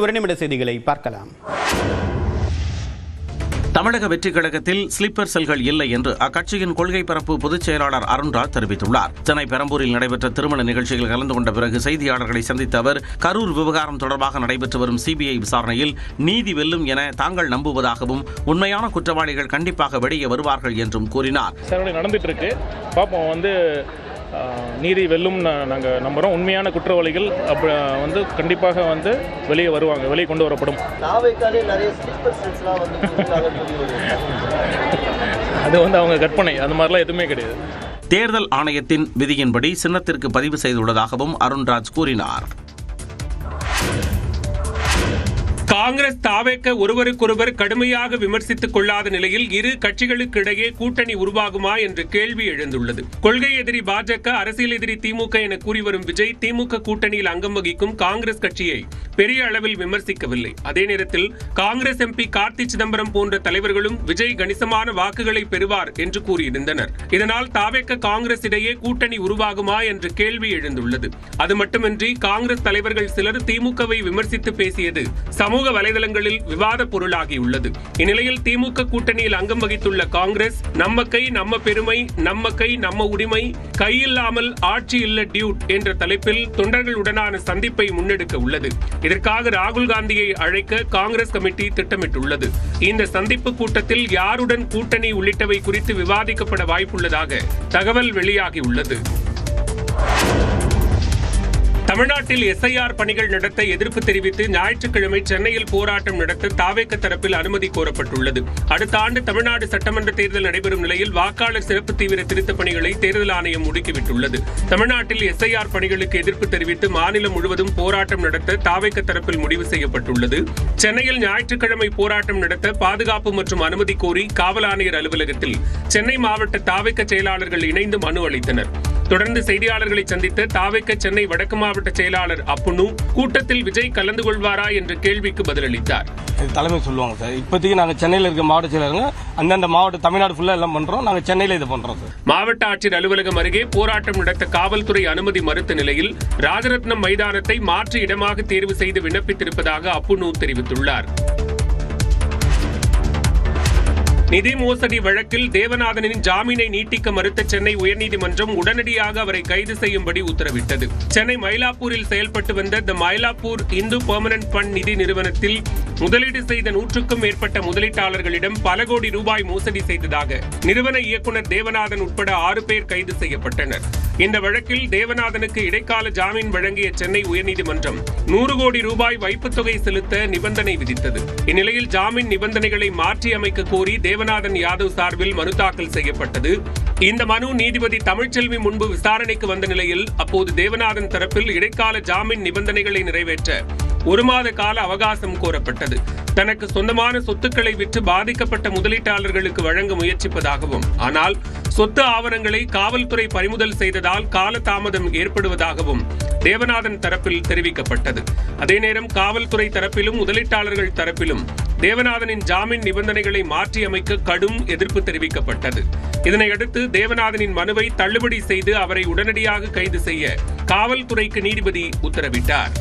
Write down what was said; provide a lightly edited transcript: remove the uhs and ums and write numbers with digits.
ஒரு நிமிட செய்திகளை பார்க்கலாம். தமிழக வெற்றிக் கழகத்தில் ஸ்லீப்பர் செல்கள் இல்லை என்று அக்கட்சியின் கொள்கை பரப்பு பொதுச் செயலாளர் அருண்ராஜ் தெரிவித்துள்ளார். சென்னை பெரம்பூரில் நடைபெற்ற திருமண நிகழ்ச்சியில் கலந்து கொண்ட பிறகு செய்தியாளர்களை சந்தித்த அவர், கரூர் விவகாரம் தொடர்பாக நடைபெற்று வரும் சிபிஐ விசாரணையில் நீதி வெல்லும் என தாங்கள் நம்புவதாகவும், உண்மையான குற்றவாளிகள் கண்டிப்பாக வெளியே வருவார்கள் என்றும் கூறினார். நடந்துட்டு இருக்கு, பாப்போம். நீதி வெல்லும் நாங்கள் நம்புகிறோம். உண்மையான குற்றவாளிகள் கண்டிப்பாக வெளியே வருவாங்க, வெளியே கொண்டு வரப்படும். அது அவங்க கற்பனை, அந்த மாதிரிலாம் எதுவுமே கிடையாது. தேர்தல் ஆணையத்தின் விதியின்படி சின்னத்திற்கு பதிவு செய்துள்ளதாகவும் அருண்ராஜ் கூறினார். காங்கிரஸ் தாவேக ஒருவருக்கொருவர் கடுமையாக விமர்சித்துக் கொள்ளாத நிலையில் இரு கட்சிகளுக்கிடையே கூட்டணி உருவாகுமா என்ற கேள்வி எழுந்துள்ளது. கொள்கை எதிரி பாஜக, அரசியல் எதிரி திமுக என கூறி வரும் விஜய் திமுக கூட்டணியில் அங்கம் வகிக்கும் காங்கிரஸ் கட்சியை பெரிய அளவில் விமர்சிக்கவில்லை. அதே நேரத்தில் காங்கிரஸ் எம்பி கார்த்தி சிதம்பரம் போன்ற தலைவர்களும் விஜய் கணிசமான வாக்குகளை பெறுவார் என்று கூறியிருந்தனர். இதனால் தாவேக காங்கிரஸ் இடையே கூட்டணி உருவாகுமா என்ற கேள்வி எழுந்துள்ளது. அது மட்டுமின்றி காங்கிரஸ் தலைவர்கள் சிலர் திமுகவை விமர்சித்து பேசியது சமூக வலைதளங்களில் விவாத பொருளாகியுள்ளது. இந்நிலையில் திமுக கூட்டணியில் அங்கம் வகித்துள்ள காங்கிரஸ், நம்ம கை நம்ம பெருமை, நம்ம கை நம்ம உரிமை, கையில்லாமல் ஆட்சி இல்ல டியூட் என்ற தலைப்பில் தொண்டர்களுடனான சந்திப்பை முன்னெடுக்க உள்ளது. இதற்காக ராகுல் காந்தியை அழைக்க காங்கிரஸ் கமிட்டி திட்டமிட்டுள்ளது. இந்த சந்திப்பு கூட்டத்தில் யாருடன் கூட்டணி உள்ளிட்டவை குறித்து விவாதிக்கப்பட வாய்ப்புள்ளதாக தகவல் வெளியாகியுள்ளது. தமிழ்நாட்டில் எஸ்ஐஆர் பணிகள் நடத்த எதிர்ப்பு தெரிவித்து ஞாயிற்றுக்கிழமை சென்னையில் போராட்டம் நடத்த தாவேக தரப்பில் அனுமதி கோரப்பட்டுள்ளது. அடுத்த ஆண்டு தமிழ்நாடு சட்டமன்ற தேர்தல் நடைபெறும் நிலையில் வாக்காளர் சிறப்பு தீவிர திருத்தப் பணிகளை தேர்தல் ஆணையம் முடுக்கிவிட்டுள்ளது. தமிழ்நாட்டில் எஸ்ஐஆர் பணிகளுக்கு எதிர்ப்பு தெரிவித்து மாநிலம் முழுவதும் போராட்டம் நடத்த தாவேக தரப்பில் முடிவு செய்யப்பட்டுள்ளது. சென்னையில் ஞாயிற்றுக்கிழமை போராட்டம் நடத்த பாதுகாப்பு மற்றும் அனுமதி கோரி காவல் ஆணையர் அலுவலகத்தில் சென்னை மாவட்ட தாவேக செயலாளர்கள் இணைந்து மனு அளித்தனர். தொடர்ந்து செய்தியாளர்களை சந்தித்த தாவேக சென்னை வடக்கு மாவட்ட செயலாளர் அப்புனு, கூட்டத்தில் விஜய் கலந்து கொள்வாரா என்ற கேள்விக்கு பதிலளித்தார். தலைமை சொல்லுவாங்க சார். இப்போதைக்கு நாங்கள் சென்னையில் இருக்க மாவட்ட செயலாளர்கள் அந்தந்த மாவட்ட தமிழ்நாடு ஃபுல்லா எல்லாம் பண்றோம். நாங்கள் சென்னையில் இது பண்றோம் சார். மாவட்ட ஆட்சியர் அலுவலகம் அருகே போராட்டம் நடத்த காவல்துறை அனுமதி மறுத்த நிலையில் ராஜரத்னம் மைதானத்தை மாற்று இடமாக தேர்வு செய்து விண்ணப்பித்திருப்பதாக அப்புனு தெரிவித்துள்ளார். நிதி மோசடி வழக்கில் தேவநாதனின் ஜாமீனை நீட்டிக்க மறுத்த சென்னை உயர்நீதிமன்றம் உடனடியாக அவரை கைது செய்யும்படி உத்தரவிட்டது. சென்னை மயிலாப்பூரில் செயல்பட்டு வந்த தி மயிலாப்பூர் இந்து பெர்மனன்ட் ஃபண்ட் நிதி நிறுவனத்தில் முதலீடு செய்த 100க்கும் மேற்பட்ட முதலீட்டாளர்களிடம் பல கோடி ரூபாய் மோசடி செய்ததாக நிறுவன இயக்குநர் தேவநாதன் உட்பட 6 பேர் கைது செய்யப்பட்டனர். இந்த வழக்கில் தேவநாதனுக்கு இடைக்கால ஜாமீன் வழங்கிய சென்னை உயர்நீதிமன்றம் 100 கோடி ரூபாய் வைப்புத் தொகை செலுத்த நிபந்தனை விதித்தது. இந்நிலையில் ஜாமீன் நிபந்தனைகளை மாற்றி அமைக்க கோரி தேவநாதன் யாதவ் சார்பில் மனு தாக்கல் செய்யப்பட்டது. இந்த மனு நீதிபதி தமிழ்ச்செல்வி முன்பு விசாரணைக்கு வந்த நிலையில் அப்போது தேவநாதன் தரப்பில் இடைக்கால ஜாமீன் நிபந்தனைகளை நிறைவேற்ற 1 மாத கால அவகாசம் கோரப்பட்டது. தனக்கு சொந்தமான சொத்துக்களை விற்று பாதிக்கப்பட்ட முதலீட்டாளர்களுக்கு வழங்க முயற்சிப்பதாகவும், ஆனால் சொத்து ஆவணங்களை காவல்துறை பறிமுதல் செய்ததால் காலதாமதம் ஏற்படுவதாகவும் தேவநாதன் தரப்பில் தெரிவிக்கப்பட்டது. அதே நேரம் காவல்துறை தரப்பிலும் முதலீட்டாளர்கள் தரப்பிலும் தேவநாதனின் ஜாமீன் நிபந்தனைகளை மாற்றியமைக்க கடும் எதிர்ப்பு தெரிவிக்கப்பட்டது. இதனையடுத்து தேவநாதனின் மனுவை தள்ளுபடி செய்து அவரை உடனடியாக கைது செய்ய காவல்துறைக்கு நீதிபதி உத்தரவிட்டார்.